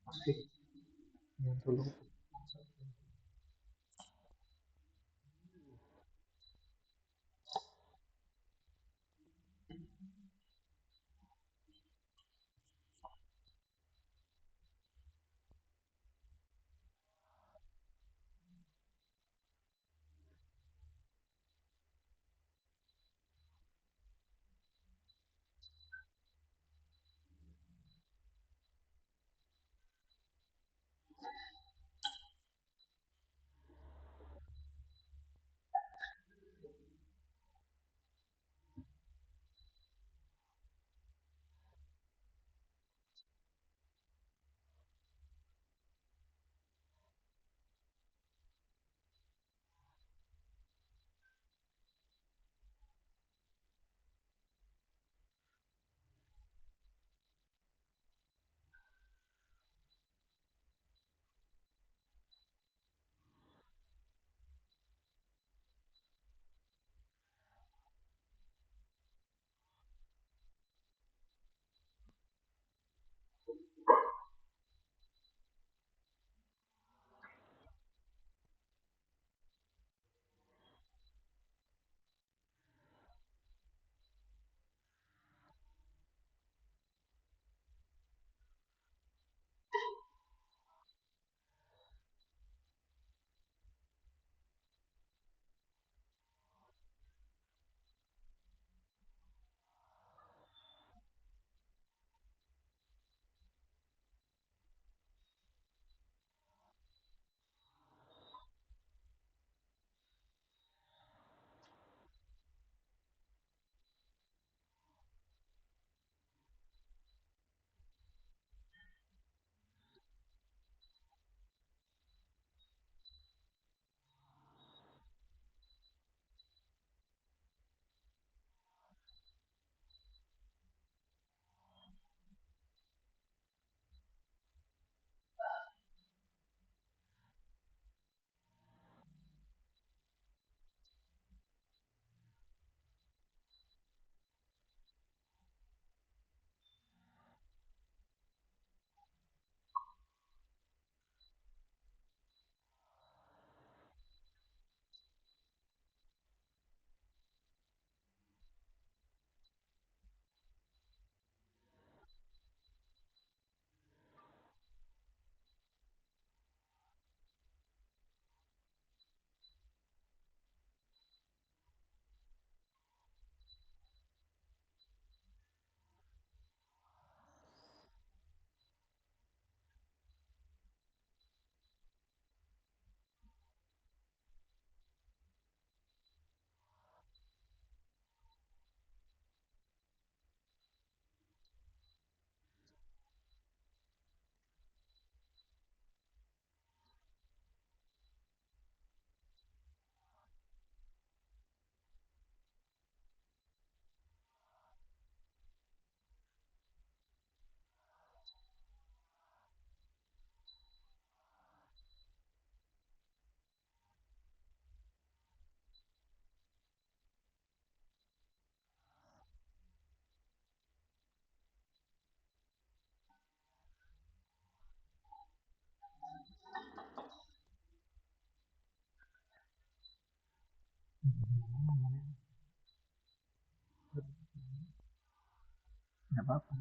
Asik, yang dulu. nggak apa-apa.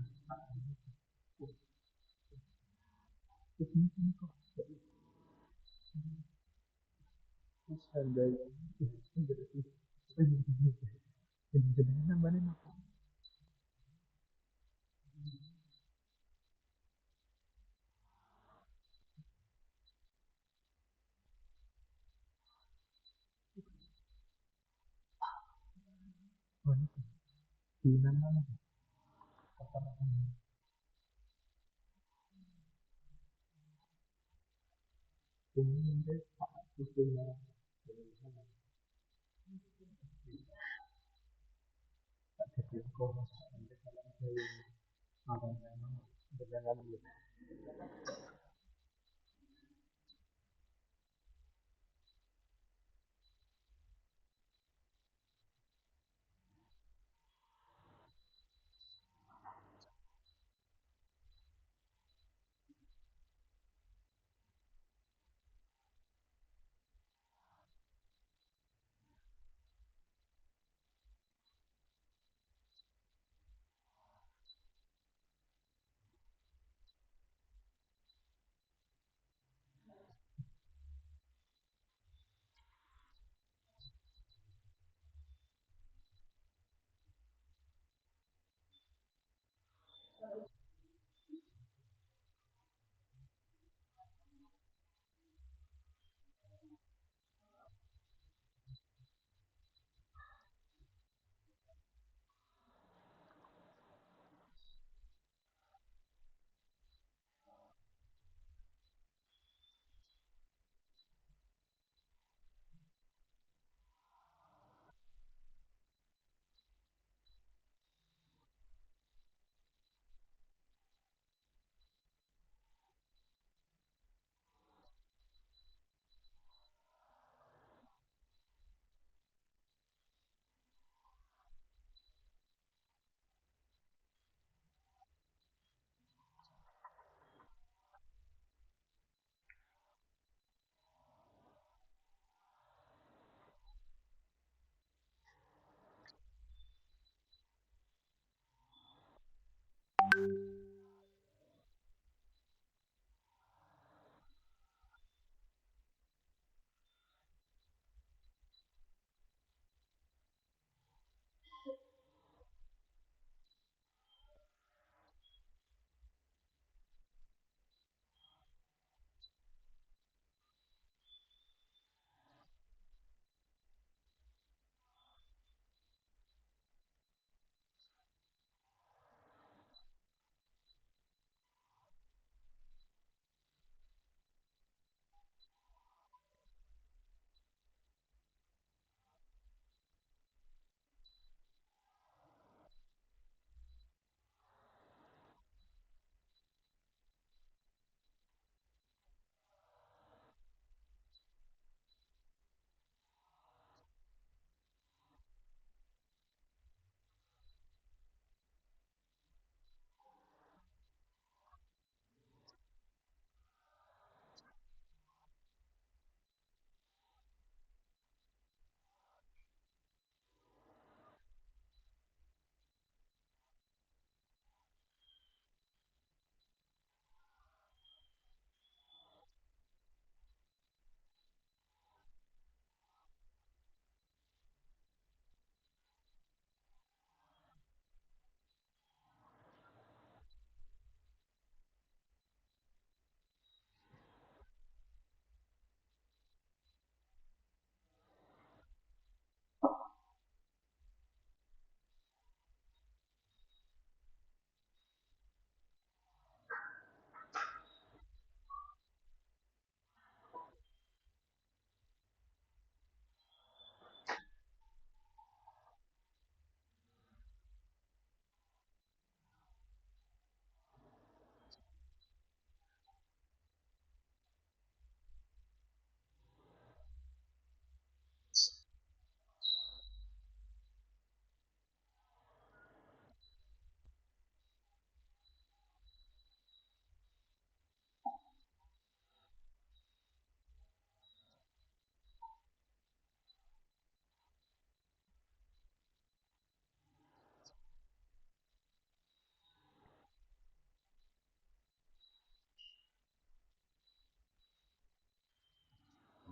Ini kok terus harganya berarti jenis namanya apa? Oh, ini di mana? Ini mungkin sistemnya jadi kok sampai kalau dari orang yang berjalan gitu.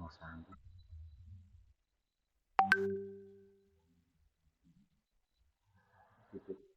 mau sanggup. Gitu.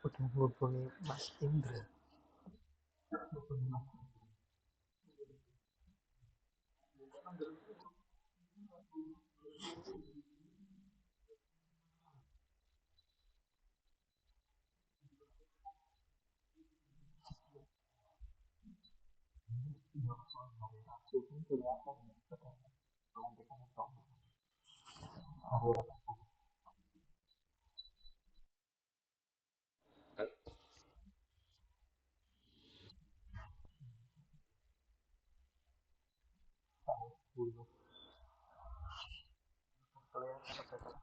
udah menghubungi Mas Indra. Hubungi Mas Indra soal hari Sabtu kan kelihatan ya, sudah pelantikan itu hari Rabu. Tanggal 10 kelihatan pada tanggal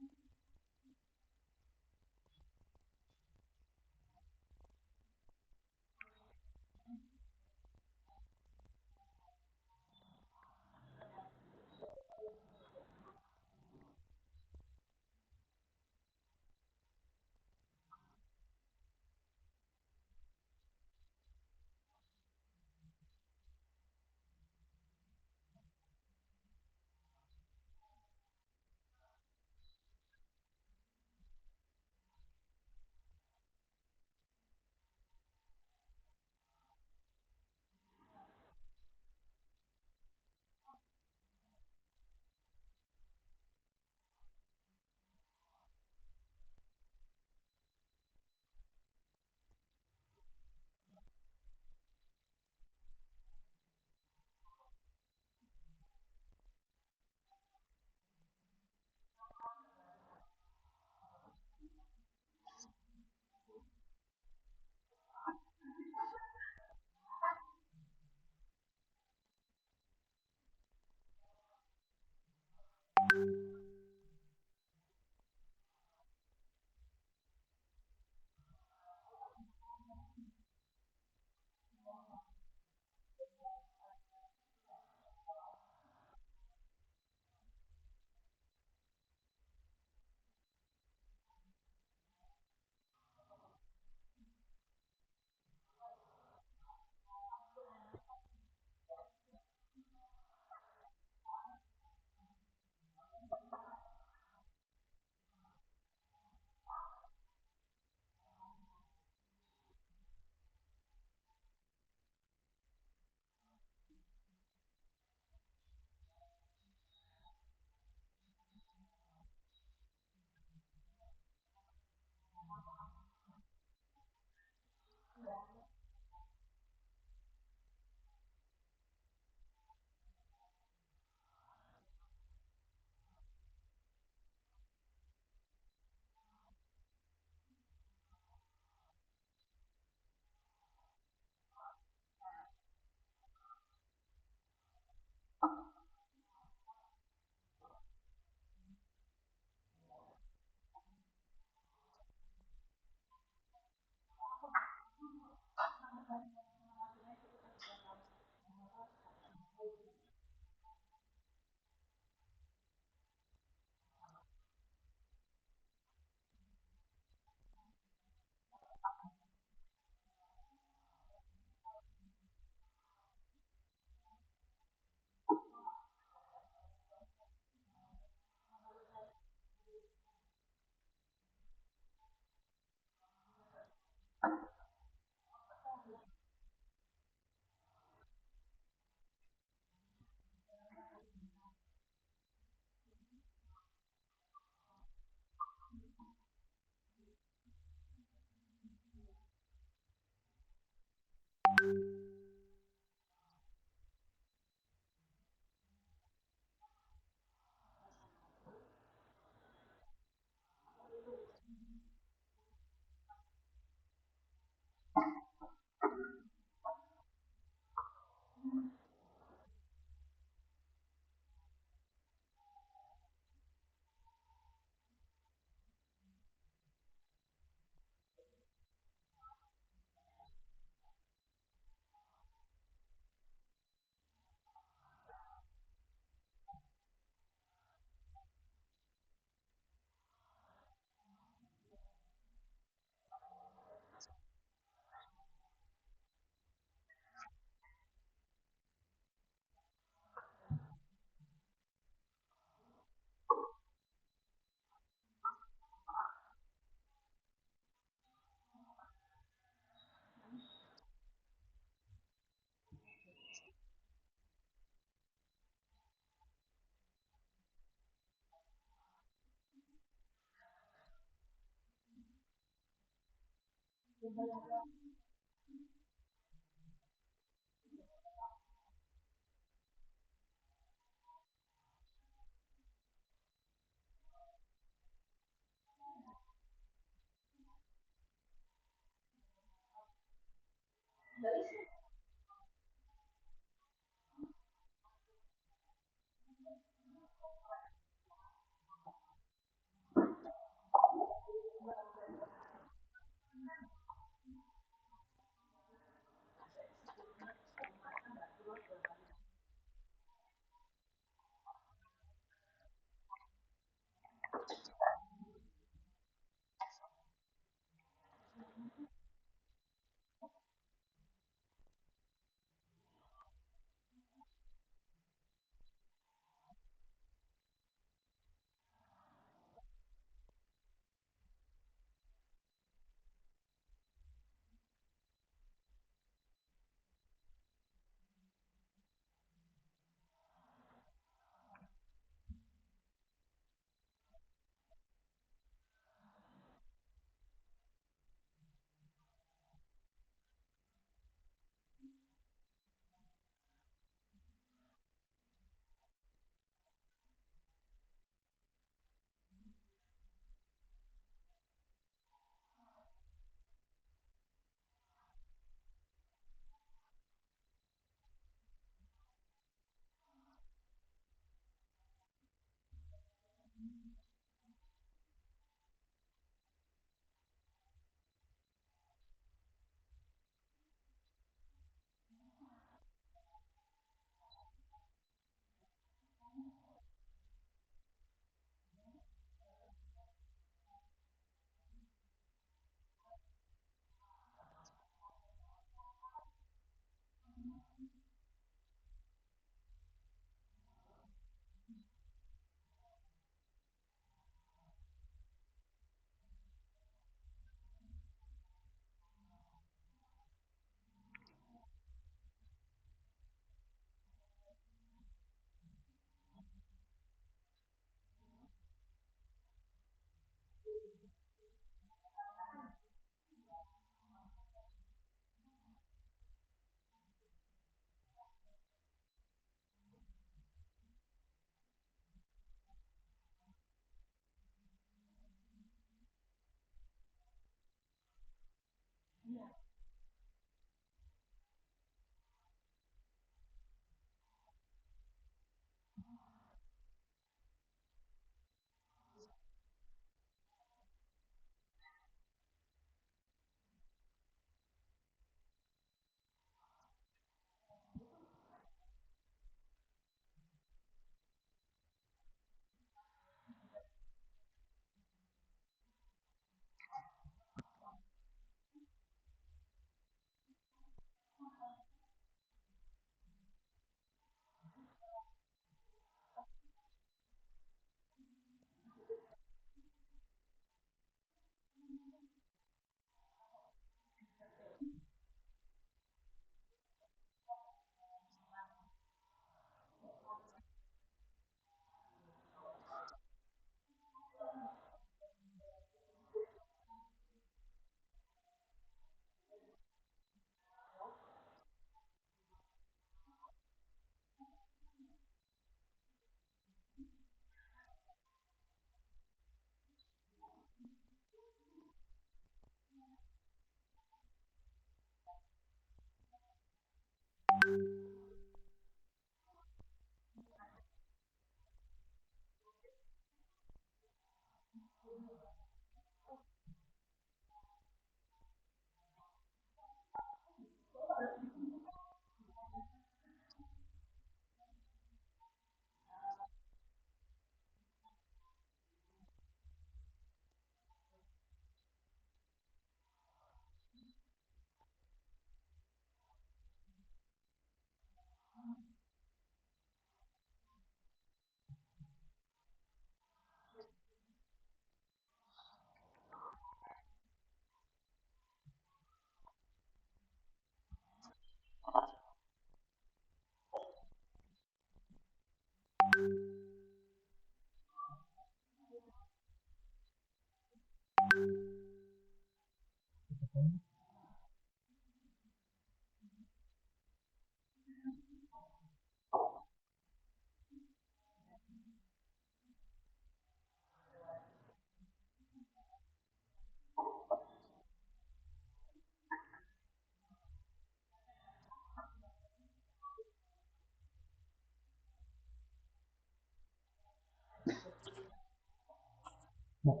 Nah,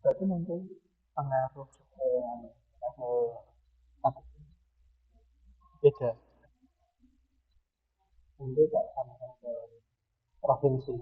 berarti nanti pengaruh ke apa, beda nanti tak sampaikan ke provinsi.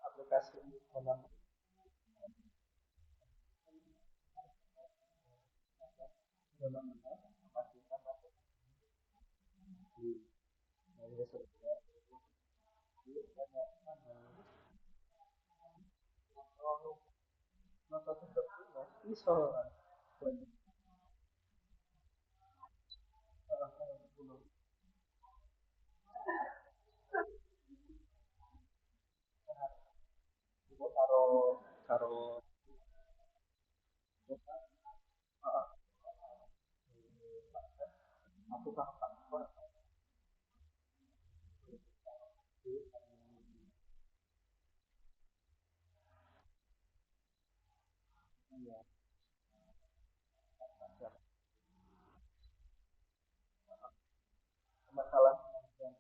Aplikasi dalam dalam memastikan di dari survei banyak nota tersebut bisa banyak orang yang belum karo karo aku kan masalah yang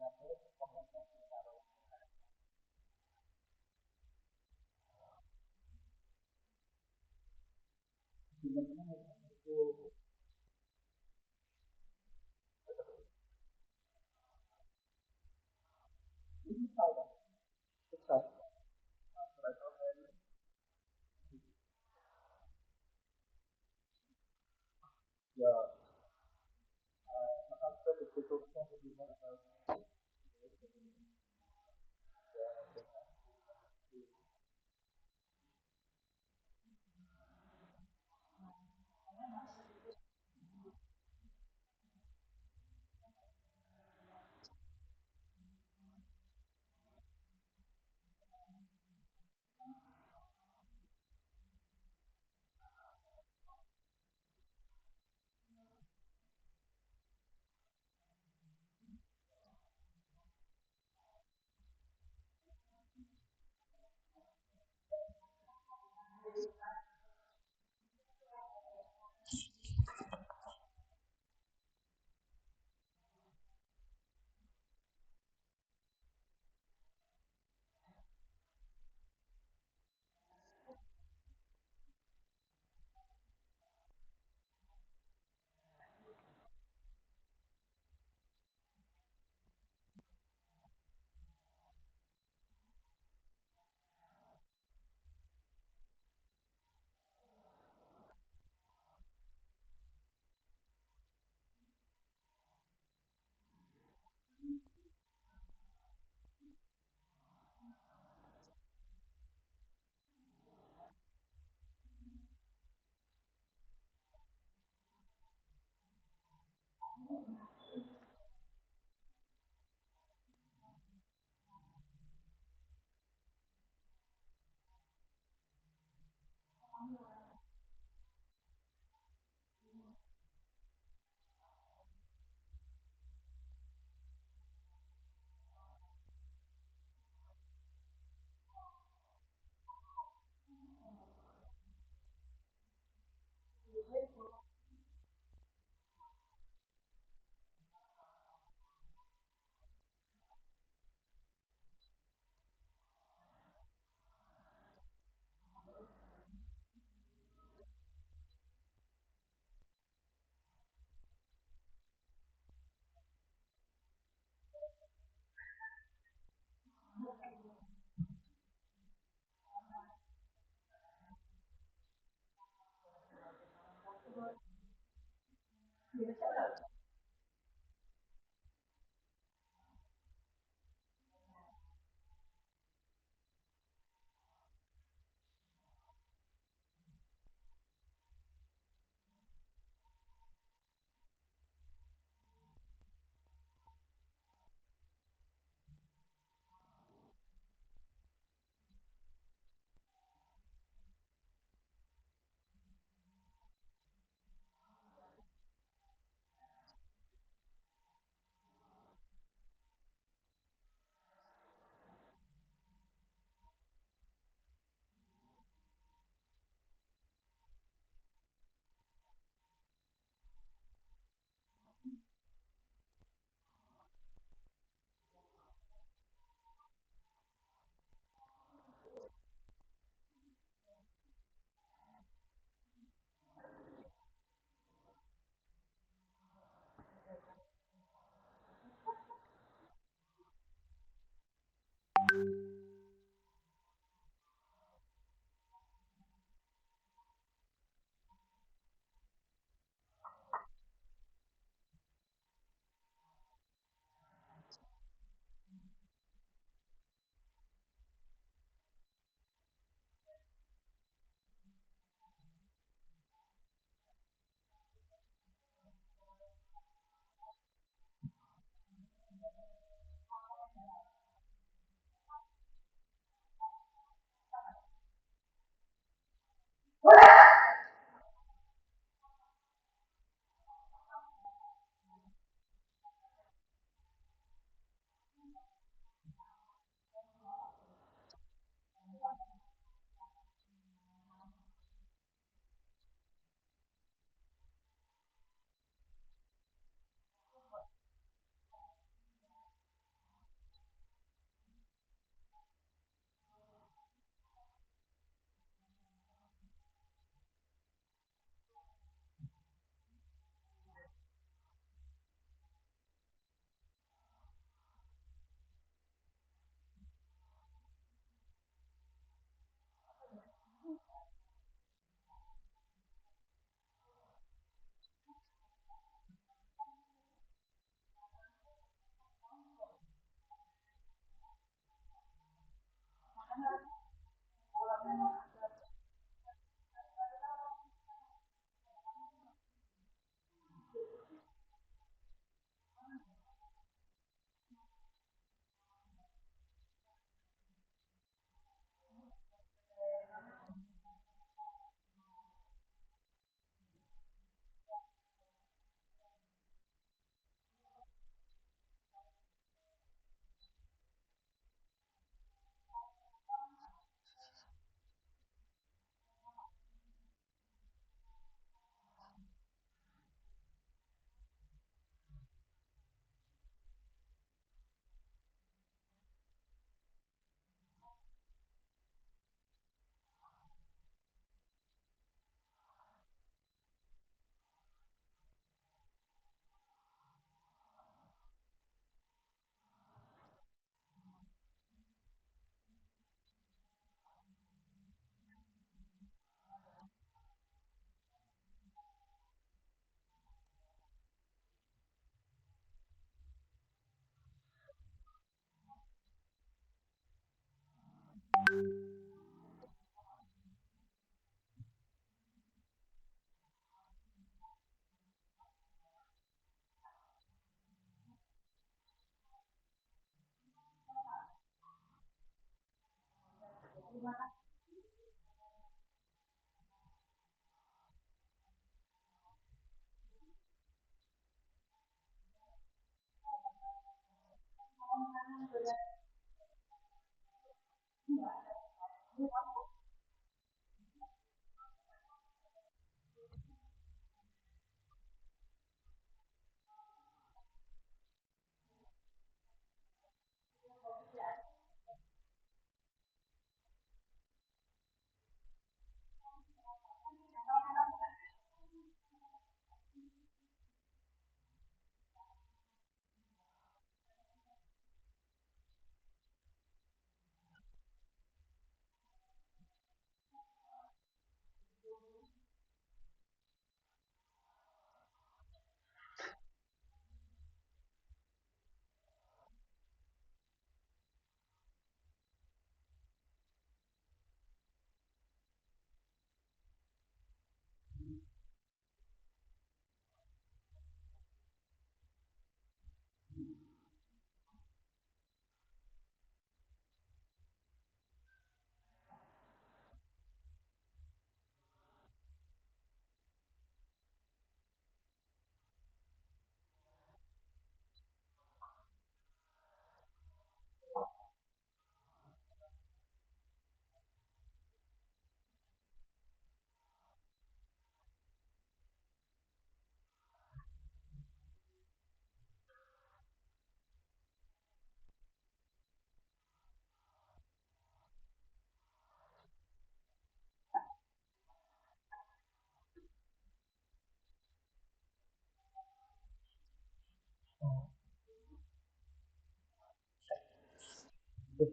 Jadi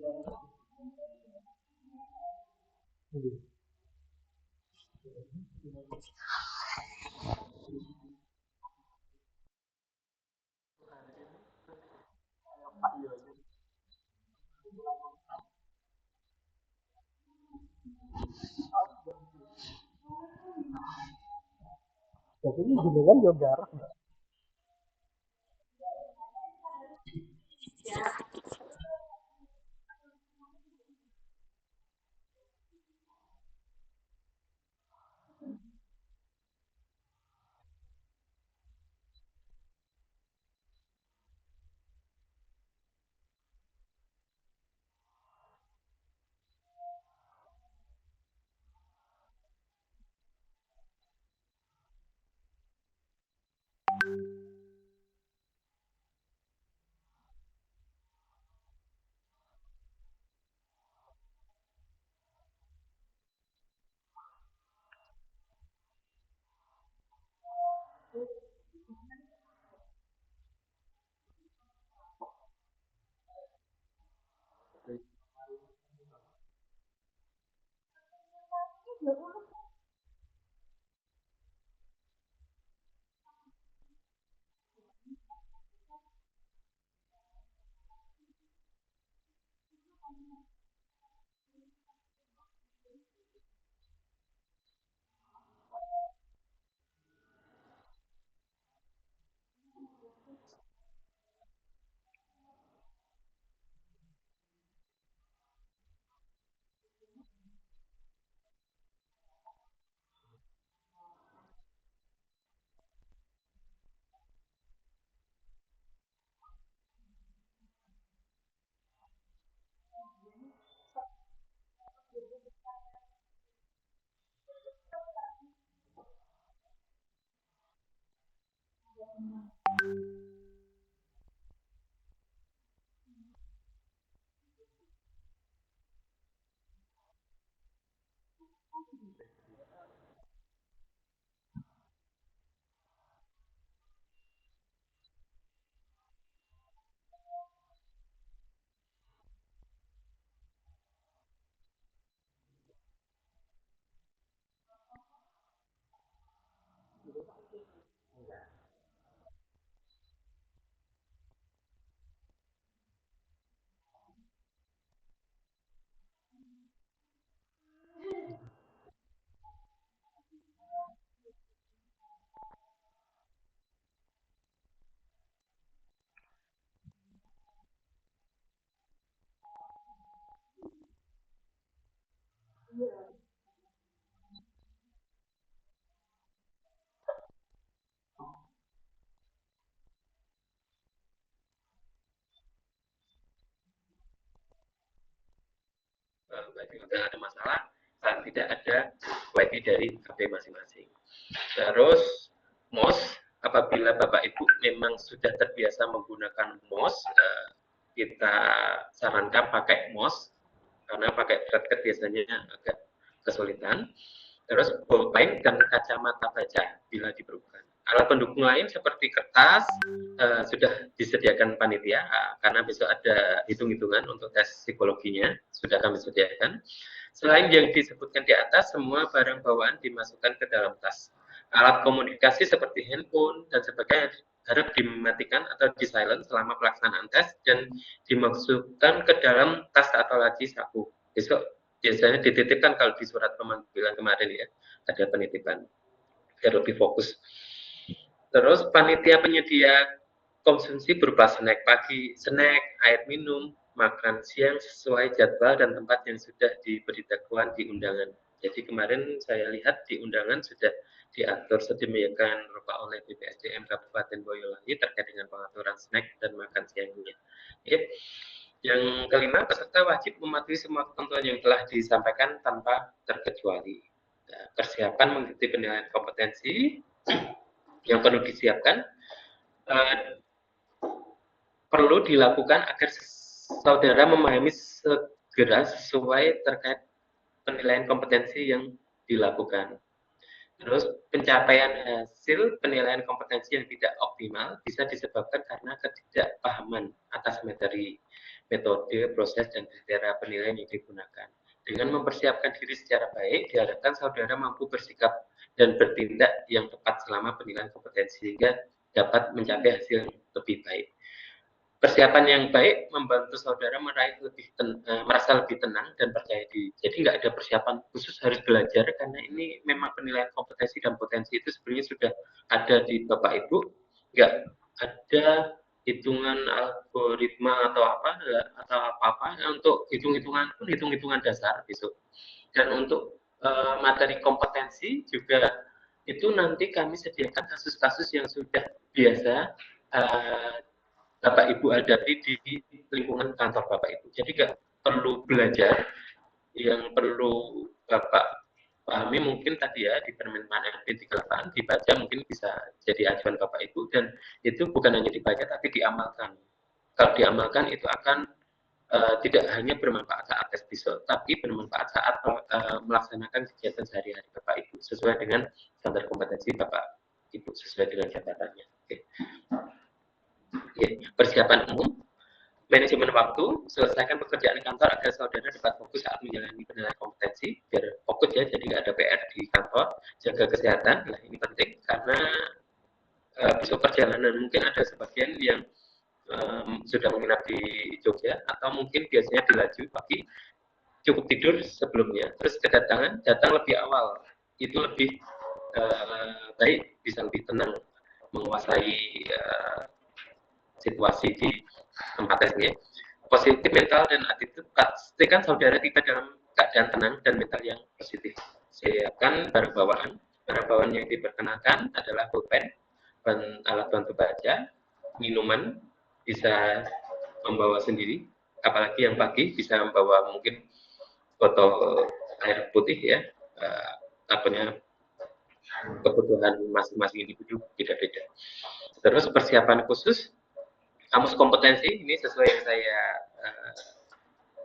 ini jenengan yo garap nggak? Berarti tidak ada masalah saat tidak ada WiFi dari HP masing-masing. Terus MOS, apabila Bapak Ibu memang sudah terbiasa menggunakan MOS, kita sarankan pakai MOS karena pakai thread biasanya agak kesulitan. Terus bolpen dan kacamata baca bila diperlukan. Alat pendukung lain seperti kertas sudah disediakan panitia karena besok ada hitung-hitungan untuk tes psikologinya sudah kami sediakan. Selain yang disebutkan di atas, semua barang bawaan dimasukkan ke dalam tas. Alat komunikasi seperti handphone dan sebagainya harap dimatikan atau di silent selama pelaksanaan tes dan dimasukkan ke dalam tas atau laci saku. Besok biasanya dititipkan kalau di surat pemanggilan kemarin ya, ada penitipan biar lebih fokus. Terus panitia penyedia konsumsi berupa snack pagi, snack, air minum, makan siang sesuai jadwal dan tempat yang sudah diberitahukan di undangan. Jadi kemarin saya lihat di undangan sudah diatur sedemikian rupa oleh BPSDM Kabupaten Boyolali terkait dengan pengaturan snack dan makan siangnya. Oke. Yang kelima, peserta wajib mematuhi semua ketentuan yang telah disampaikan tanpa terkecuali. Nah, persiapan mengikuti penilaian kompetensi yang perlu disiapkan perlu dilakukan agar saudara memahami segera sesuai terkait penilaian kompetensi yang dilakukan. Terus pencapaian hasil penilaian kompetensi yang tidak optimal bisa disebabkan karena ketidakpahaman atas materi. metode, proses, dan kriteria penilaian yang digunakan. Dengan mempersiapkan diri secara baik, diharapkan saudara mampu bersikap dan bertindak yang tepat selama penilaian kompetensi sehingga dapat mencapai hasil yang lebih baik. Persiapan yang baik membantu saudara merasa lebih tenang dan percaya diri. Jadi nggak ada persiapan khusus harus belajar karena ini memang penilaian kompetensi dan potensi itu sebenarnya sudah ada di Bapak Ibu. Nggak ada hitungan algoritma atau apa untuk hitung-hitungan dasar besok. Dan untuk materi kompetensi juga itu nanti kami sediakan kasus-kasus yang sudah biasa Bapak Ibu hadapi di lingkungan kantor Bapak Ibu. Jadi nggak perlu belajar, yang perlu Bapak pahami mungkin tadi ya di Permenpan RP 38 dibaca mungkin bisa jadi acuan Bapak Ibu, dan itu bukan hanya dibaca tapi diamalkan. Kalau diamalkan itu akan tidak hanya bermanfaat saat tes besok, tapi bermanfaat saat melaksanakan kegiatan sehari-hari Bapak Ibu sesuai dengan standar kompetensi Bapak Ibu sesuai dengan jabatannya. Oke. Persiapan umum, manajemen waktu, selesaikan pekerjaan di kantor agar saudara dapat fokus saat menjalani penilaian kompetensi, biar fokus ya, jadi nggak ada PR di kantor. Jaga kesehatan, nah ini penting karena besok perjalanan mungkin ada sebagian yang sudah menginap di Jogja atau mungkin biasanya dilaju pagi, cukup tidur sebelumnya, terus datang lebih awal, itu lebih baik, bisa lebih tenang menguasai situasi di tempat tesnya. Positif mental dan attitude, pastikan saudara tiba dalam keadaan tenang dan mental yang positif. Siapkan barang bawaan. Barang bawaan yang diperkenakan adalah pulpen, alat bantu baca, minuman, bisa membawa sendiri, apalagi yang pagi bisa membawa mungkin botol air putih ya, kebutuhan masing-masing individu beda-beda. Terus persiapan khusus, kamus kompetensi ini sesuai yang saya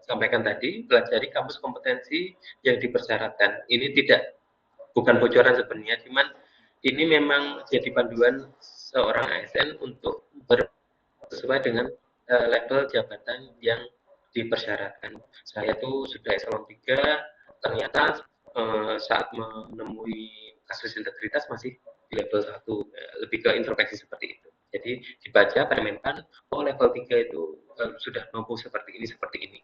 sampaikan tadi, pelajari kamus kompetensi yang dipersyaratkan. Ini bukan bocoran sebenarnya, cuman ini memang jadi panduan seorang ASN untuk sesuai dengan level jabatan yang dipersyaratkan. Saya tuh sudah eselon 3, ternyata saat menemui kasus integritas masih di level 1, lebih ke introspeksi seperti itu. Jadi dibaca Permenpan, oh level 3 itu sudah mampu seperti ini.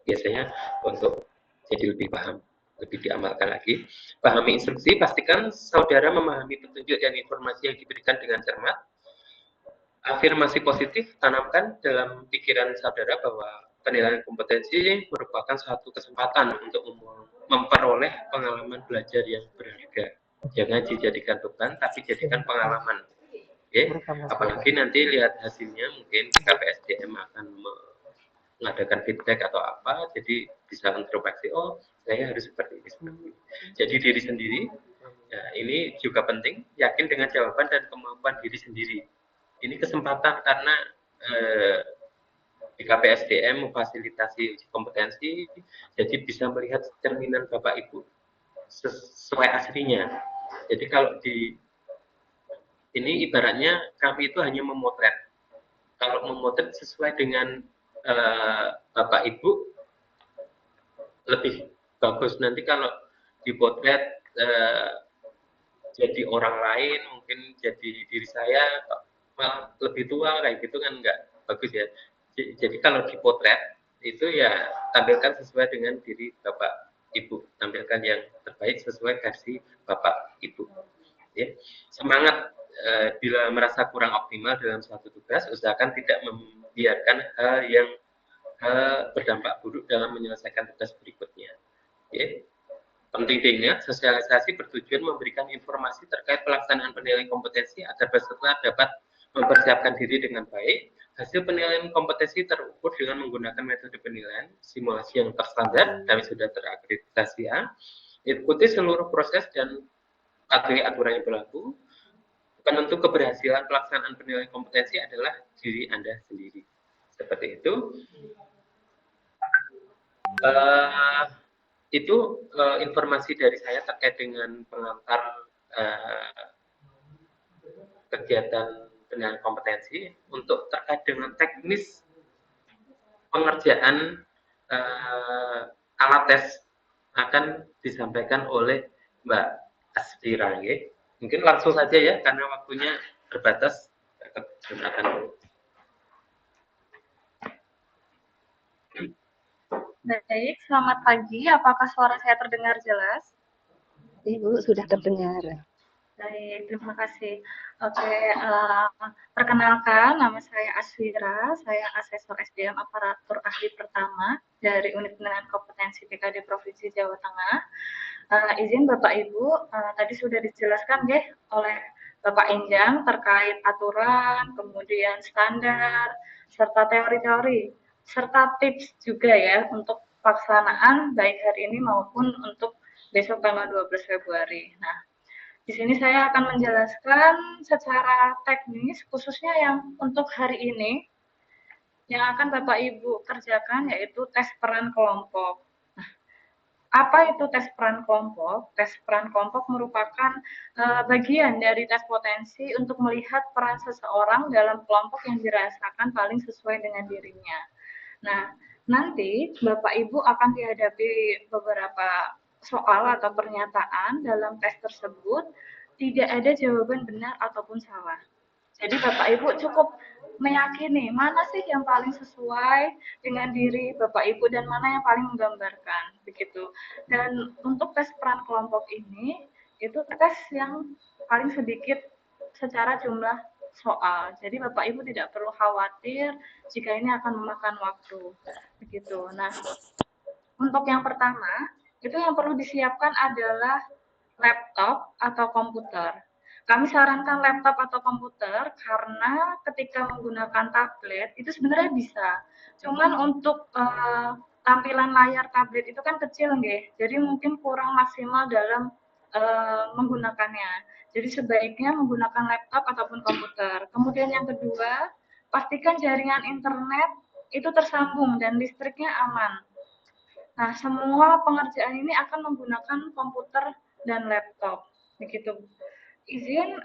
Biasanya untuk jadi lebih paham, lebih diamalkan lagi. Pahami instruksi, pastikan saudara memahami petunjuk dan informasi yang diberikan dengan cermat. Afirmasi positif, tanamkan dalam pikiran saudara bahwa penilaian kompetensi merupakan suatu kesempatan untuk memperoleh pengalaman belajar yang berharga. Jangan dijadikan beban, tapi jadikan pengalaman. Oke, apalagi nanti lihat hasilnya mungkin KPSDM akan mengadakan feedback atau apa, jadi bisa introspeksi, oh saya harus seperti ini. Jadi diri sendiri, ya, ini juga penting, yakin dengan jawaban dan kemampuan diri sendiri. Ini kesempatan karena di KPSDM memfasilitasi uji kompetensi, jadi bisa melihat cerminan Bapak Ibu sesuai aslinya. Jadi kalau ini ibaratnya kami itu hanya memotret. Kalau memotret sesuai dengan Bapak Ibu lebih bagus. Nanti kalau dipotret jadi orang lain, mungkin jadi diri saya malah lebih tua kayak gitu kan nggak bagus ya. Jadi kalau dipotret itu ya tampilkan sesuai dengan diri Bapak Ibu, tampilkan yang terbaik sesuai versi Bapak Ibu. Ya. Semangat bila merasa kurang optimal dalam suatu tugas, usahakan tidak membiarkan hal yang berdampak buruk dalam menyelesaikan tugas berikutnya. Ya. Penting diingat, sosialisasi bertujuan memberikan informasi terkait pelaksanaan penilaian kompetensi agar peserta dapat mempersiapkan diri dengan baik. Hasil penilaian kompetensi terukur dengan menggunakan metode penilaian simulasi yang terstandar dan sudah terakreditasi A. Ikuti seluruh proses dan patuhi aturan yang berlaku. Penentu keberhasilan pelaksanaan penilaian kompetensi adalah diri Anda sendiri. Seperti itu. Itu informasi dari saya terkait dengan pengantar kegiatan penilaian kompetensi. Untuk terkait dengan teknis pengerjaan alat tes akan disampaikan oleh Mbak Asfira. Mungkin langsung saja ya, karena waktunya terbatas. Gunakan. Baik, selamat pagi. Apakah suara saya terdengar jelas? Ibu sudah terdengar. Baik, terima kasih. Oke, perkenalkan, nama saya Aswira, saya asesor SDM aparatur ahli pertama dari Unit Penilaian Kompetensi PKD Provinsi Jawa Tengah. Izin Bapak Ibu, tadi sudah dijelaskan deh oleh Bapak Injang terkait aturan, kemudian standar, serta teori-teori, serta tips juga ya untuk pelaksanaan baik hari ini maupun untuk besok tanggal 12 Februari. Nah, di sini saya akan menjelaskan secara teknis khususnya yang untuk hari ini yang akan Bapak Ibu kerjakan yaitu tes peran kelompok. Nah, apa itu tes peran kelompok? Tes peran kelompok merupakan bagian dari tes potensi untuk melihat peran seseorang dalam kelompok yang dirasakan paling sesuai dengan dirinya. Nah, nanti Bapak Ibu akan dihadapi beberapa soal atau pernyataan dalam tes tersebut, tidak ada jawaban benar ataupun salah. Jadi Bapak Ibu cukup meyakini mana sih yang paling sesuai dengan diri Bapak Ibu dan mana yang paling menggambarkan, begitu. Dan untuk tes peran kelompok ini, itu tes yang paling sedikit secara jumlah soal. Jadi Bapak Ibu tidak perlu khawatir jika ini akan memakan waktu, begitu. Nah, untuk yang pertama, itu yang perlu disiapkan adalah laptop atau komputer. Kami sarankan laptop atau komputer karena ketika menggunakan tablet itu sebenarnya bisa. Cuman untuk tampilan layar tablet itu kan kecil nggih. Jadi mungkin kurang maksimal dalam menggunakannya. Jadi sebaiknya menggunakan laptop ataupun komputer. Kemudian yang kedua, pastikan jaringan internet itu tersambung dan listriknya aman. Nah, semua pengerjaan ini akan menggunakan komputer dan laptop, begitu. Izin,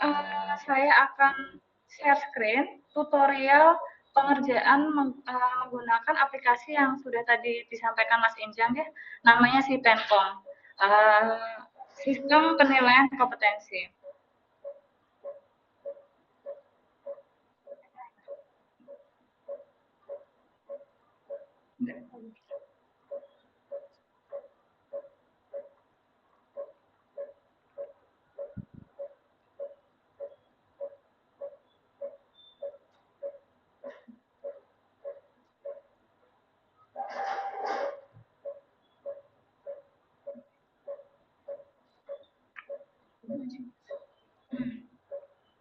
saya akan share screen tutorial pengerjaan menggunakan aplikasi yang sudah tadi disampaikan Mas Injang ya, namanya si Penkom, Sistem Penilaian Kompetensi.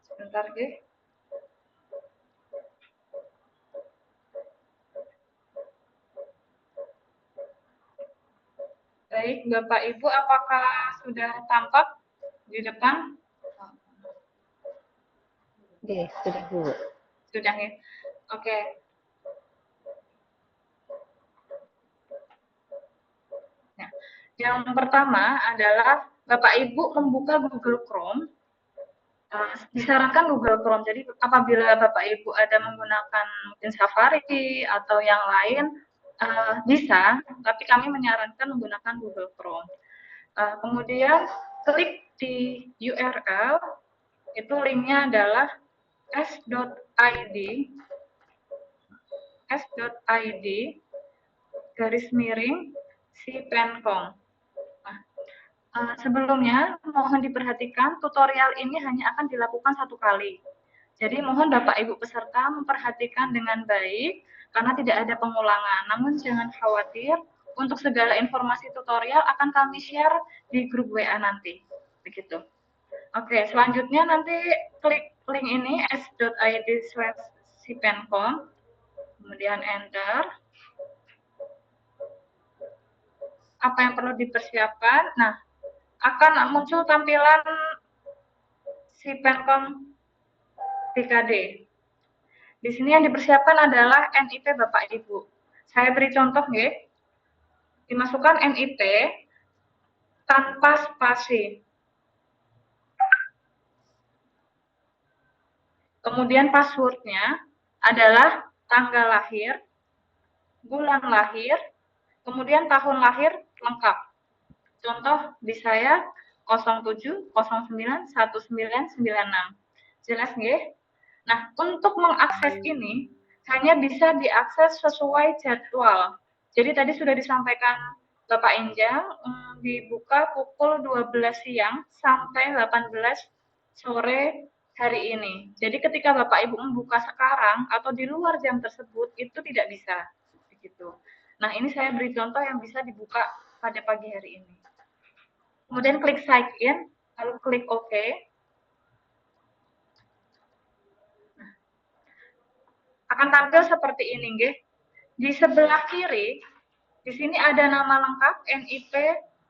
Sebentar deh. Baik, Bapak Ibu, apakah sudah tampak di depan? Oke, sudah Bu. Sudah ya. Oke. Nah, yang pertama adalah Bapak Ibu membuka Google Chrome. Disarankan Google Chrome. Jadi apabila Bapak Ibu ada menggunakan mungkin Safari atau yang lain bisa, tapi kami menyarankan menggunakan Google Chrome. Kemudian klik di URL, itu linknya adalah s.id garis miring si Penkom. Sebelumnya, mohon diperhatikan tutorial ini hanya akan dilakukan satu kali. Jadi mohon Bapak Ibu peserta memperhatikan dengan baik karena tidak ada pengulangan. Namun jangan khawatir, untuk segala informasi tutorial akan kami share di grup WA nanti. Begitu. Oke, selanjutnya nanti klik link ini s.id/sipenkom, kemudian enter. Apa yang perlu dipersiapkan? Nah, akan muncul tampilan si Penkom PKD. Di sini yang dipersiapkan adalah NIP Bapak Ibu. Saya beri contoh nggih. Dimasukkan NIP tanpa spasi. Kemudian passwordnya adalah tanggal lahir bulan lahir, kemudian tahun lahir lengkap. Contoh di saya 07 09 1996. Jelas nggih? Nah, untuk mengakses ini hanya bisa diakses sesuai jadwal. Jadi tadi sudah disampaikan Bapak Enjang, dibuka pukul 12 siang sampai 18 sore hari ini. Jadi ketika Bapak Ibu membuka sekarang atau di luar jam tersebut itu tidak bisa. Begitu. Nah, ini saya beri contoh yang bisa dibuka pada pagi hari ini. Kemudian klik sign in, lalu klik OK. Akan tampil seperti ini, nggih. Di sebelah kiri, di sini ada nama lengkap, NIP,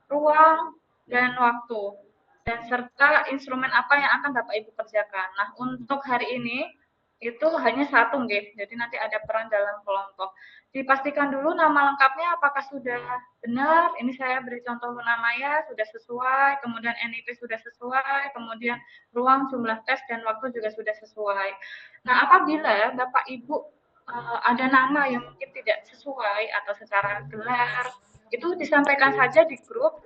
ruang, dan waktu, dan serta instrumen apa yang akan Bapak Ibu kerjakan. Nah, untuk hari ini itu hanya satu, nggih. Jadi nanti ada peran dalam kelompok. Dipastikan dulu nama lengkapnya apakah sudah benar. Ini saya beri contoh namanya sudah sesuai, kemudian NIP sudah sesuai, kemudian ruang, jumlah tes, dan waktu juga sudah sesuai. Nah, apabila Bapak Ibu ada nama yang mungkin tidak sesuai atau secara gelar, itu disampaikan saja di grup,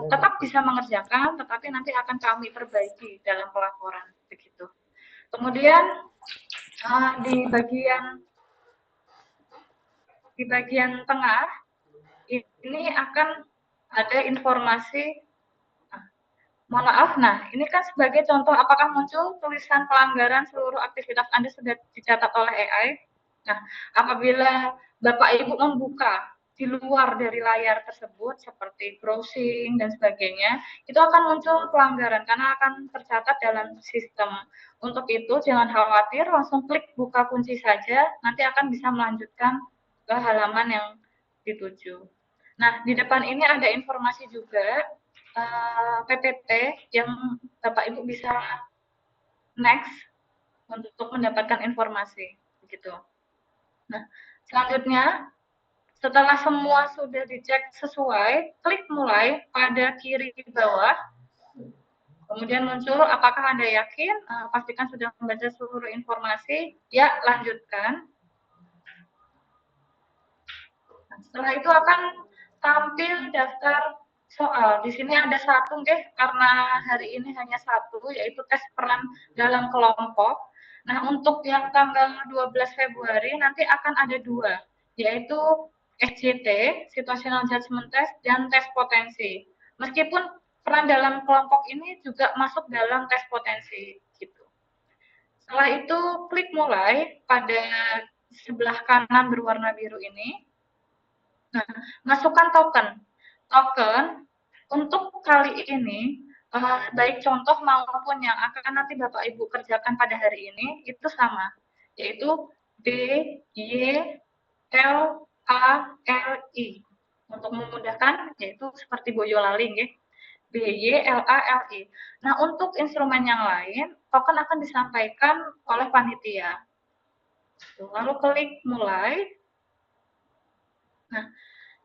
tetap bisa mengerjakan, tetapi nanti akan kami perbaiki dalam pelaporan, begitu. Kemudian di bagian tengah ini akan ada informasi. Mohon maaf, nah ini kan sebagai contoh apakah muncul tulisan pelanggaran seluruh aktivitas Anda sudah dicatat oleh AI. Nah, apabila Bapak Ibu membuka di luar dari layar tersebut seperti browsing dan sebagainya, itu akan muncul pelanggaran karena akan tercatat dalam sistem. Untuk itu jangan khawatir, langsung klik buka kunci saja, nanti akan bisa melanjutkan ke halaman yang dituju. Nah, di depan ini ada informasi juga PPT yang Bapak Ibu bisa next untuk mendapatkan informasi begitu. Nah, selanjutnya setelah semua sudah dicek sesuai, klik mulai pada kiri bawah. Kemudian muncul apakah Anda yakin? Pastikan sudah membaca seluruh informasi. Ya, lanjutkan. Nah, setelah itu akan tampil daftar soal. Di sini ada satu, nggih, karena hari ini hanya satu, yaitu tes peran dalam kelompok. Nah, untuk yang tanggal 12 Februari nanti akan ada dua, yaitu SJT, Situational Judgment Test, dan tes potensi. Meskipun peran dalam kelompok ini juga masuk dalam tes potensi, gitu. Setelah itu, klik mulai pada sebelah kanan berwarna biru ini. Nah, masukkan token. Token untuk kali ini, baik contoh maupun yang akan nanti Bapak Ibu kerjakan pada hari ini, itu sama, yaitu B, Y, L, A, L, I. Untuk memudahkan, yaitu seperti Boyolali, nggih. B, Y, L, A, L, I. Nah, untuk instrumen yang lain, token akan disampaikan oleh panitia. Lalu klik mulai. Nah,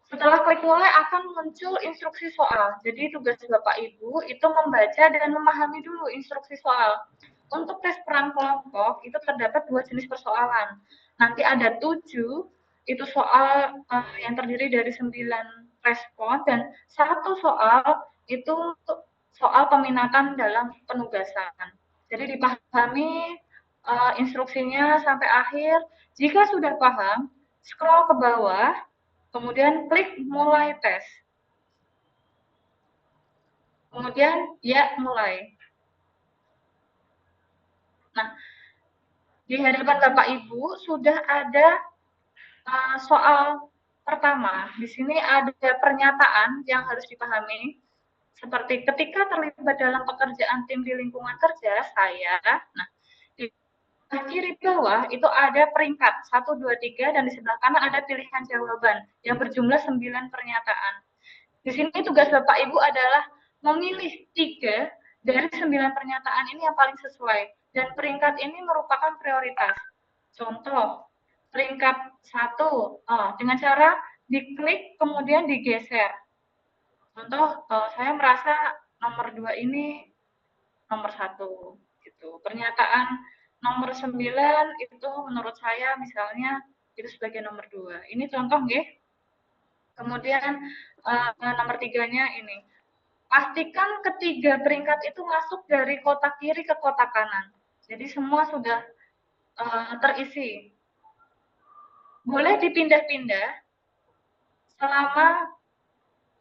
setelah klik mulai akan muncul instruksi soal. Jadi tugas Bapak Ibu itu membaca dan memahami dulu instruksi soal. Untuk tes peran kelompok itu terdapat dua jenis persoalan. Nanti ada 7, itu soal yang terdiri dari 9 respon, dan satu soal itu soal peminatan dalam penugasan. Jadi dipahami instruksinya sampai akhir. Jika sudah paham, scroll ke bawah, kemudian klik mulai tes. Kemudian ya mulai. Nah, di hadapan Bapak Ibu sudah ada soal pertama. Di sini ada pernyataan yang harus dipahami. Seperti ketika terlibat dalam pekerjaan tim di lingkungan kerja saya. Nah, di kiri bawah itu ada peringkat 1, 2, 3, dan di sebelah kanan ada pilihan jawaban yang berjumlah 9 pernyataan. Di sini tugas Bapak Ibu adalah memilih 3 dari 9 pernyataan ini yang paling sesuai, dan peringkat ini merupakan prioritas. Contoh, peringkat 1 dengan cara diklik kemudian digeser. Contoh, saya merasa nomor 2 ini nomor 1 gitu. Pernyataan nomor 9 itu menurut saya misalnya Itu sebagai nomor 2. Ini contoh nggih. Kemudian nomor 3-nya ini. Pastikan ketiga peringkat itu masuk dari kotak kiri ke kotak kanan. Jadi semua sudah terisi. Boleh dipindah-pindah selama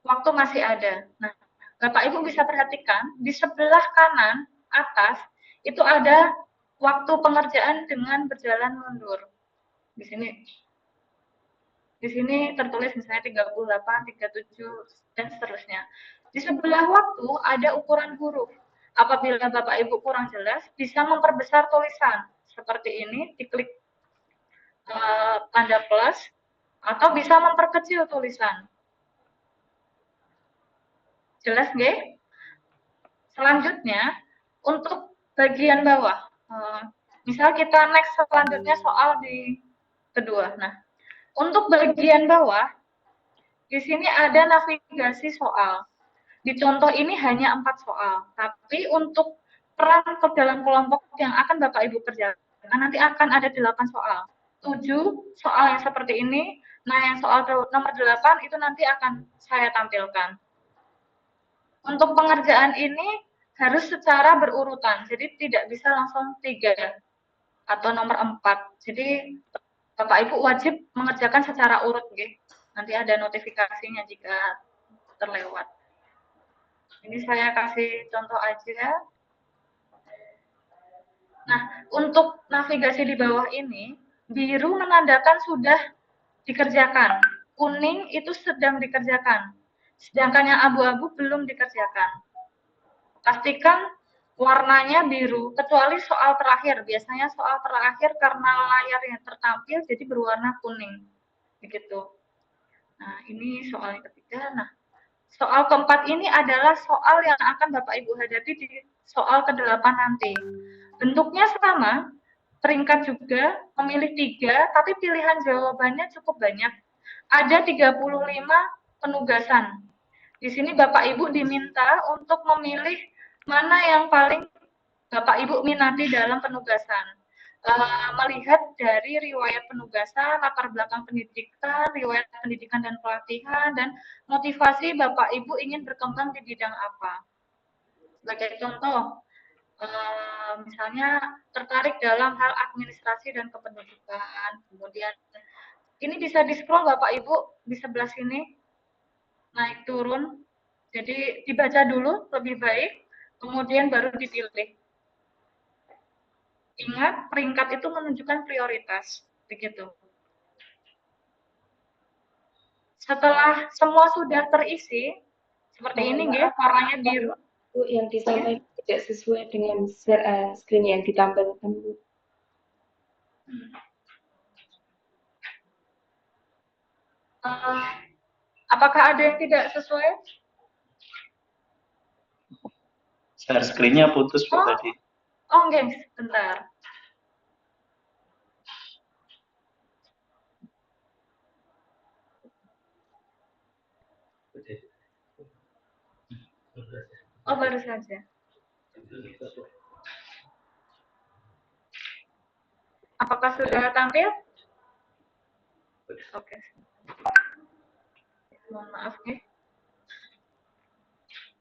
waktu masih ada. Nah, Bapak Ibu bisa perhatikan di sebelah kanan atas itu ada waktu pengerjaan dengan berjalan mundur. Di sini tertulis misalnya 38, 37 dan seterusnya. Di sebelah waktu ada ukuran huruf. Apabila Bapak Ibu kurang jelas, bisa memperbesar tulisan seperti ini, diklik tanda plus, atau bisa memperkecil tulisan. Jelas nggih? Selanjutnya, untuk bagian bawah. Misal kita next selanjutnya soal di kedua. Nah, untuk bagian bawah, di sini ada navigasi soal. Di contoh ini hanya 4 soal, tapi untuk peran ke dalam kelompok yang akan Bapak Ibu kerjakan, nanti akan ada 8 soal. 7 soal yang seperti ini, nah yang soal nomor 8 itu nanti akan saya tampilkan. Untuk pengerjaan ini harus secara berurutan, jadi tidak bisa langsung 3 atau nomor 4. Jadi Bapak Ibu wajib mengerjakan secara urut, gitu. Nanti ada notifikasinya jika terlewat. Ini saya kasih contoh aja. Nah, untuk navigasi di bawah ini, biru menandakan sudah dikerjakan, kuning itu sedang dikerjakan. Sedangkan yang abu-abu belum dikerjakan. Pastikan warnanya biru, kecuali soal terakhir. Biasanya soal terakhir karena layar yang tertampil jadi berwarna kuning. Begitu. Nah, ini soal yang ketiga. Nah, soal keempat ini adalah soal yang akan Bapak Ibu hadapi di soal ke-8 nanti. Bentuknya sama, peringkat juga, memilih 3, tapi pilihan jawabannya cukup banyak. Ada 35 penugasan. Di sini Bapak Ibu diminta untuk memilih mana yang paling Bapak Ibu minati dalam penugasan. Melihat dari riwayat penugasan, latar belakang pendidikan, riwayat pendidikan dan pelatihan, dan motivasi Bapak Ibu ingin berkembang di bidang apa. Sebagai contoh, misalnya tertarik dalam hal administrasi dan kependudukan. Kemudian ini bisa di-scroll Bapak Ibu di sebelah sini, naik turun. Jadi dibaca dulu lebih baik, kemudian baru dipilih. Ingat, peringkat itu menunjukkan prioritas, begitu. Setelah semua sudah terisi, seperti ini, nggih, warnanya biru. Yang disampaikan tidak sesuai dengan screen yang ditampilkan, Bu. Apakah ada yang tidak sesuai? Share screen-nya putus, Bu, tadi. Oh, enggak, bentar. Oh, baru saja. Apakah sudah tampil? Oke. Mohon maaf nih.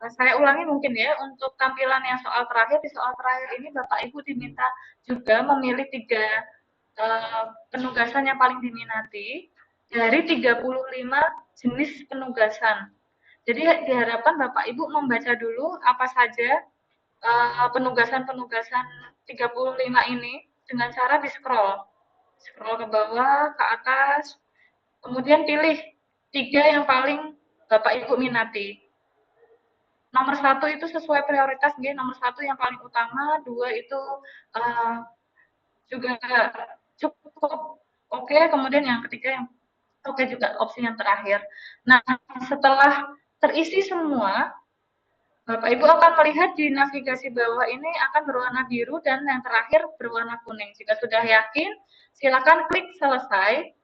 Saya ulangi mungkin ya, untuk tampilan yang soal terakhir, di soal terakhir ini Bapak Ibu diminta juga memilih 3 penugasan yang paling diminati dari 35 jenis penugasan. Jadi diharapkan Bapak Ibu membaca dulu apa saja penugasan-penugasan 35 ini dengan cara di-scroll. Scroll ke bawah, ke atas, kemudian pilih 3 yang paling Bapak Ibu minati. Nomor 1 itu sesuai prioritas, nomor 1 yang paling utama, 2 itu juga cukup oke, kemudian yang ketiga yang oke juga, opsi yang terakhir. Nah, setelah terisi semua, Bapak Ibu akan melihat di navigasi bawah ini akan berwarna biru dan yang terakhir berwarna kuning. Jika sudah yakin, silakan klik selesai.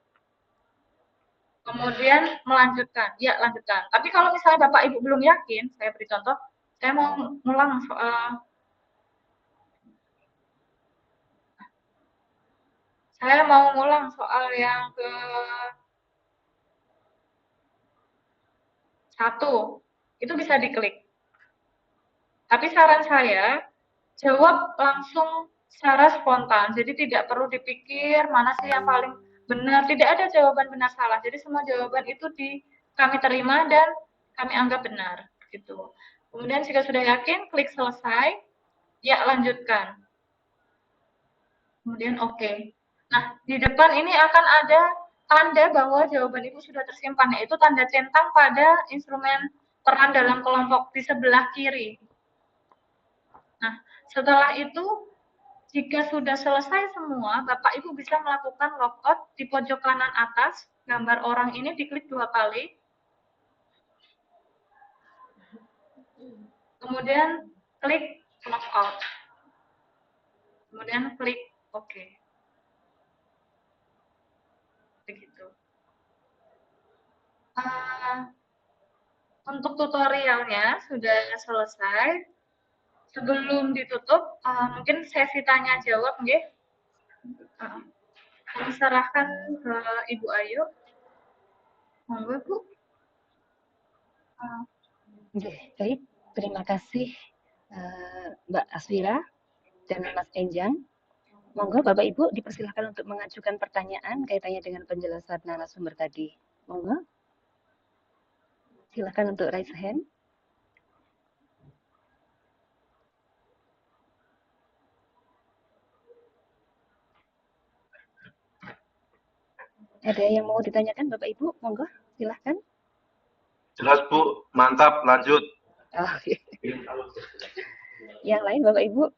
Kemudian melanjutkan, ya lanjutkan. Tapi kalau misalnya Bapak Ibu belum yakin, saya beri contoh, saya mau ngulang soal Saya mau ngulang soal yang ke satu. Itu bisa diklik. Tapi saran saya, jawab langsung secara spontan. Jadi tidak perlu dipikir mana sih yang paling benar. Tidak ada jawaban benar salah. Jadi semua jawaban itu kami terima dan kami anggap benar. Gitu. Kemudian jika sudah yakin, klik selesai. Ya, lanjutkan. Kemudian oke. Nah, di depan ini akan ada tanda bahwa jawaban itu sudah tersimpan, yaitu tanda centang pada instrumen peran dalam kelompok di sebelah kiri. Nah, setelah itu, jika sudah selesai semua, Bapak Ibu bisa melakukan logout di pojok kanan atas, gambar orang ini diklik 2 kali. Kemudian klik logout. Kemudian klik OK. Begitu. Untuk tutorialnya sudah selesai. Sebelum ditutup, mungkin sesi tanya jawab, nggih. Kami serahkan ke Ibu Ayu. Monggo, Bu. Baik, terima kasih Mbak Aswira dan Mas Enjang. Monggo Bapak Ibu dipersilahkan untuk mengajukan pertanyaan kaitannya dengan penjelasan narasumber tadi. Monggo. Silakan untuk raise hand. Ada yang mau ditanyakan Bapak Ibu? Monggo, silakan. Jelas Bu, mantap, lanjut. Oh, yang lain Bapak Ibu?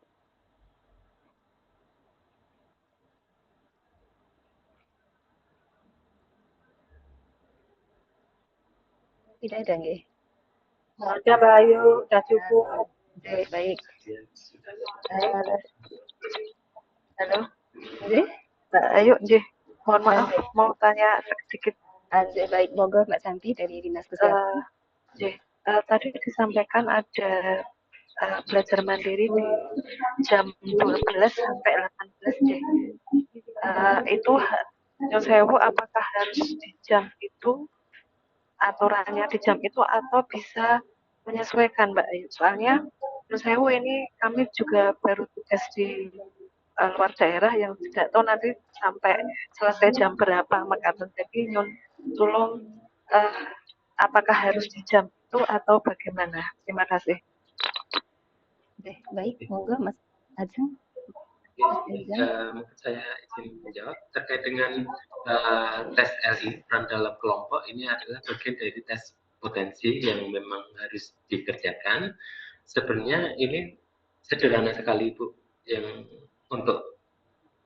Tidak ada nggih? Ada Mbak Ayu, sudah cukup. Baik, baik. Halo. Nggih? Mbak Ayu, nggih. Mohon maaf, mau tanya sedikit. Baik, monggo Mbak Santi dari Dinas Kesehatan. Tadi disampaikan ada belajar mandiri di jam 12 sampai 18 itu yang sewu apakah harus di jam itu, aturannya di jam itu, atau bisa menyesuaikan Mbak Ayu? Soalnya menurut sewu ini kami juga baru tugas di luar daerah yang tidak tahu nanti sampai selesai jam berapa, maka jadi nyun tolong apakah harus di jam itu atau bagaimana? Terima kasih. Baik, monggo Mas Ajeng. Mungkin saya izin menjawab terkait dengan tes LI peran dalam kelompok. Ini adalah bagian dari tes potensi yang memang harus dikerjakan. Sebenarnya ini sederhana sekali Bu, yang untuk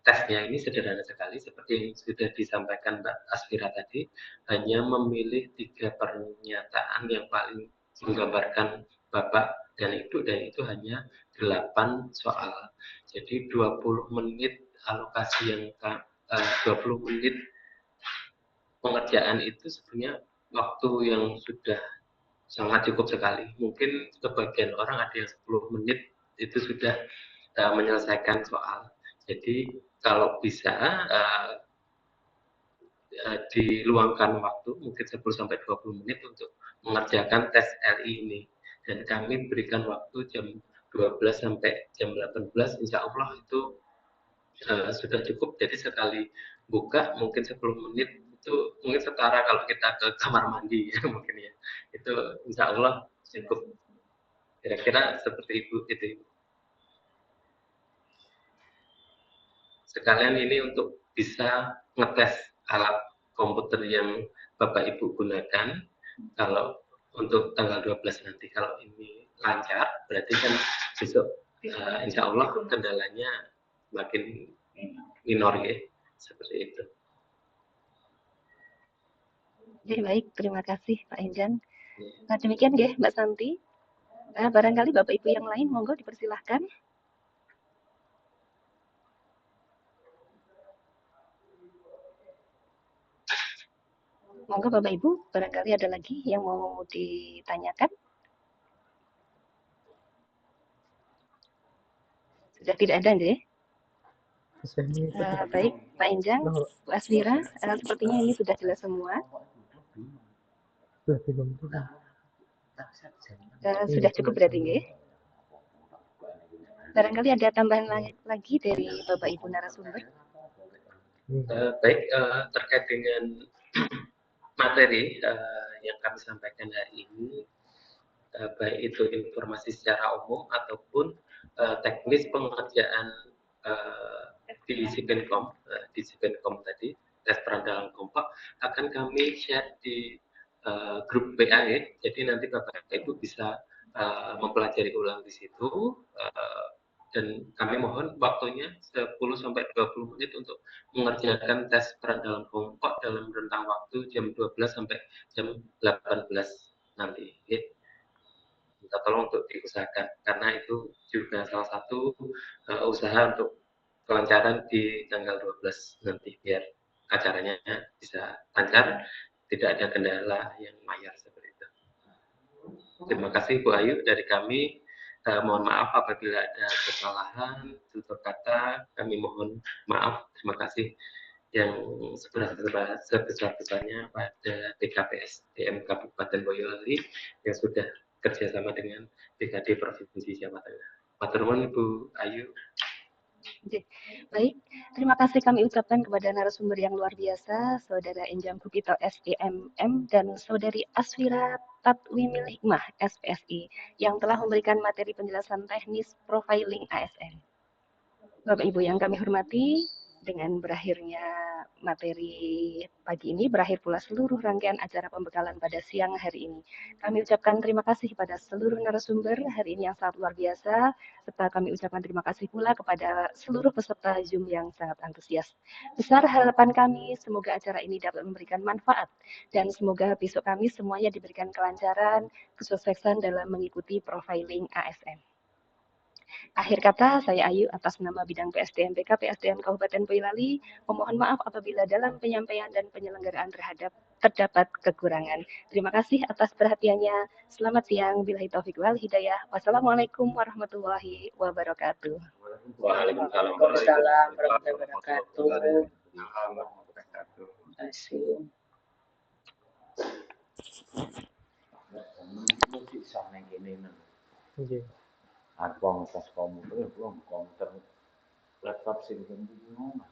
tesnya ini sederhana sekali seperti yang sudah disampaikan Mbak Asfira tadi, hanya memilih 3 pernyataan yang paling menggambarkan Bapak dan Ibu, dan itu hanya 8 soal. Jadi 20 menit alokasi yang 20 menit pengerjaan itu sebenarnya waktu yang sudah sangat cukup sekali. Mungkin sebagian orang ada yang 10 menit itu sudah menyelesaikan soal. Jadi kalau bisa diluangkan waktu mungkin 10-20 menit untuk mengerjakan tes LI ini, dan kami berikan waktu jam 12 sampai jam 18, insya Allah itu sudah cukup. Jadi sekali buka mungkin 10 menit itu mungkin setara kalau kita ke kamar mandi ya, mungkin ya, itu insya Allah cukup. Kira-kira seperti itu. Sekalian ini untuk bisa ngetes alat komputer yang Bapak Ibu gunakan. Kalau untuk tanggal 12 nanti, kalau ini lancar, berarti kan besok insya Allah kendalanya makin minor ya, seperti itu. Jadi baik, terima kasih Pak Enjang. Nah demikian ya Mbak Santi. Barangkali Bapak Ibu yang lain, monggo dipersilahkan. Monggo Bapak Ibu, barangkali ada lagi yang mau ditanyakan. Sudah tidak ada, nggih? Baik, Pak Enjang, Bu Aswira, sepertinya ini sudah jelas semua. Sudah cukup berarti nggih? Barangkali ada tambahan lagi dari Bapak Ibu narasumber. Baik, terkait dengan materi yang kami sampaikan hari ini, baik itu informasi secara umum ataupun teknis pengerjaan di Sipenkom tadi, tes peran dalam kelompok, akan kami share di grup WA ya. Jadi nanti Bapak Ibu bisa mempelajari ulang di situ. Dan kami mohon waktunya 10 sampai 20 menit untuk mengerjakan tes peran dalam kelompok dalam rentang waktu jam 12 sampai jam 18 nanti. Ya. Minta tolong untuk diusahakan karena itu juga salah satu usaha untuk kelancaran di tanggal 12 nanti biar acaranya bisa lancar, tidak ada kendala yang mayar seperti itu. Terima kasih Bu Ayu dari kami. Mohon maaf apabila ada kesalahan, tutur kata, kami mohon maaf. Terima kasih yang sebesar-besarnya pada BKPSDM Kabupaten Boyolali yang sudah kerjasama dengan BKD Provinsi Jawa Tengah. Matur nuwun Ibu Ayu. Baik, terima kasih kami ucapkan kepada narasumber yang luar biasa, Saudara Enjang Bukito SDMM dan Saudari Aswira Tatwimil Hikmah SPSI yang telah memberikan materi penjelasan teknis profiling ASN. Bapak Ibu yang kami hormati, dengan berakhirnya materi pagi ini, berakhir pula seluruh rangkaian acara pembekalan pada siang hari ini. Kami ucapkan terima kasih kepada seluruh narasumber hari ini yang sangat luar biasa, serta kami ucapkan terima kasih pula kepada seluruh peserta Zoom yang sangat antusias. Besar harapan kami, semoga acara ini dapat memberikan manfaat, dan semoga besok kami semuanya diberikan kelancaran, kesuksesan dalam mengikuti profiling ASN. Akhir kata, saya Ayu atas nama bidang PSDM BKPSDM Kabupaten Boyolali, memohon maaf apabila dalam penyampaian dan penyelenggaraan terdapat kekurangan. Terima kasih atas perhatiannya. Selamat siang. Billahi taufiq wal hidayah. Wassalamualaikum warahmatullahi wabarakatuh. Waalaikumsalam warahmatullahi wabarakatuh. Terima kasih. Aku pas komputer, belum komputer laptop sih kan bingung.